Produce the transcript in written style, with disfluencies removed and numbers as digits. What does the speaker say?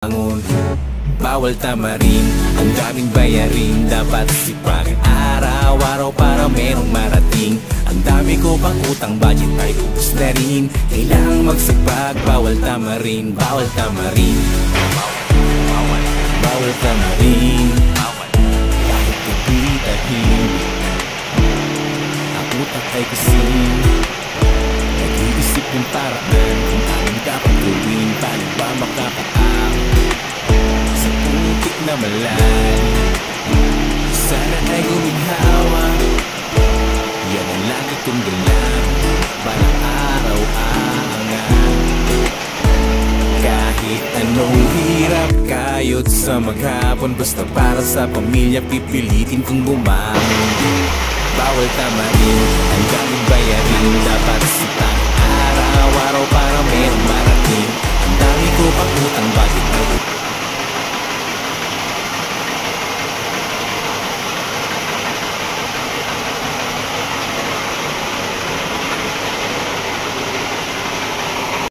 Angon, bawal tamarin, ang daming bayarin, dapat sipagan araw-araw para merong marating. Ang dami ko pang utang, budget ay ubus na rin. Kailangang magsipag, bawal tamarin, bawal tamarin. Bawal tamarin, kahit kapitahin. Ang utak ay kasing nag-iisip ng paraan kung anong dapat gawin, paano ba makapaan sa putik na malalim. Sana ay guminhawa, yan ang lagi kong dalam, balang araw aangan. Kahit anong hirap, kayod sa maghapon, basta para sa pamilya pipilitin kong bumangon. Bawal tamarin, ang daming bayarin, dapat sipagan araw-araw para merong marating. Ang dami ko pang utang, bakit